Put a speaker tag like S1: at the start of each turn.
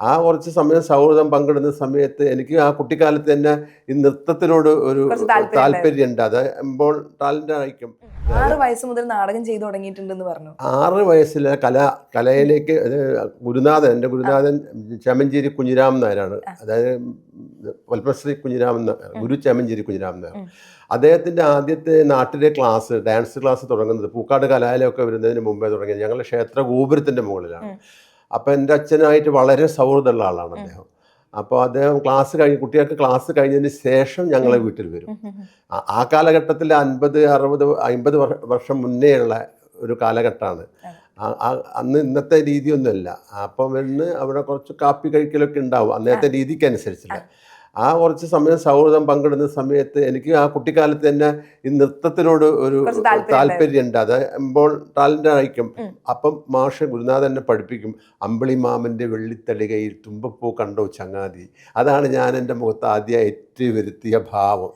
S1: ആ കുറച്ച് സമയം സൗഹൃദം പങ്കിടുന്ന സമയത്ത് എനിക്ക് ആ കുട്ടിക്കാലത്ത് തന്നെ ഈ നൃത്തത്തിനോട് ഒരു
S2: കുറച്ച് താല്പര്യം
S1: താല്പര്യമുണ്ട്. അത് ഇപ്പോൾ ടാലൻ്റ് ആയിരിക്കും.
S2: 6 വയസ്സ് മുതൽ നാടകം ചെയ്തു തുടങ്ങിയിട്ടുണ്ടെന്ന് പറഞ്ഞു.
S1: 6 വയസ്സിലെ കലയിലേക്ക് എൻ്റെ ഗുരുനാഥൻ ചേമഞ്ചേരി കുഞ്ഞിരാമൻ നായരാണ്. അതായത് പത്മശ്രീ കുഞ്ഞിരാമൻ ഗുരു ചേമഞ്ചേരി കുഞ്ഞിരാമൻ നായർ. അദ്ദേഹത്തിൻ്റെ ആദ്യത്തെ നാട്ടിലെ ക്ലാസ്, ഡാൻസ് ക്ലാസ് തുടങ്ങുന്നത് പൂക്കാട് കലാലയമൊക്കെ വരുന്നതിന് മുമ്പേ തുടങ്ങിയത് ഞങ്ങളുടെ ക്ഷേത്ര ഗോപുരത്തിൻ്റെ മുകളിലാണ്. അപ്പോൾ എൻ്റെ അച്ഛനായിട്ട് വളരെ സൗഹൃദമുള്ള ആളാണ് അദ്ദേഹം. അപ്പോൾ അദ്ദേഹം കുട്ടികൾക്ക് ക്ലാസ് കഴിഞ്ഞതിന് ശേഷം ഞങ്ങളെ വീട്ടിൽ വരും. ആ കാലഘട്ടത്തിൽ 50, 60, 50 വർഷം മുന്നേയുള്ള ഒരു കാലഘട്ടമാണ്. അന്ന് ഇന്നത്തെ രീതിയൊന്നുമല്ല. അപ്പം വരുന്ന അവിടെ കുറച്ച് കാപ്പി കഴിക്കലൊക്കെ ഉണ്ടാവും അന്നത്തെ രീതിക്കനുസരിച്ചില്ല. ആ കുറച്ച് സമയം സൗഹൃദം പങ്കിടുന്ന സമയത്ത് എനിക്ക് ആ കുട്ടിക്കാലത്ത് തന്നെ ഈ നൃത്തത്തിനോട് ഒരു താല്പര്യമുണ്ട്. അത് ഇപ്പോൾ ടാലൻ്റ് ആയിരിക്കും. അപ്പം ഗുരുനാഥൻ എന്നെ പഠിപ്പിക്കും. അമ്പിളി മാമൻ്റെ വെള്ളിത്തളികയിൽ തുമ്പപ്പൂ കണ്ടോ ചങ്ങാതി. അതാണ് ഞാൻ എൻ്റെ മുഖത്ത് ആദ്യം വരുത്തിയ ഭാവം.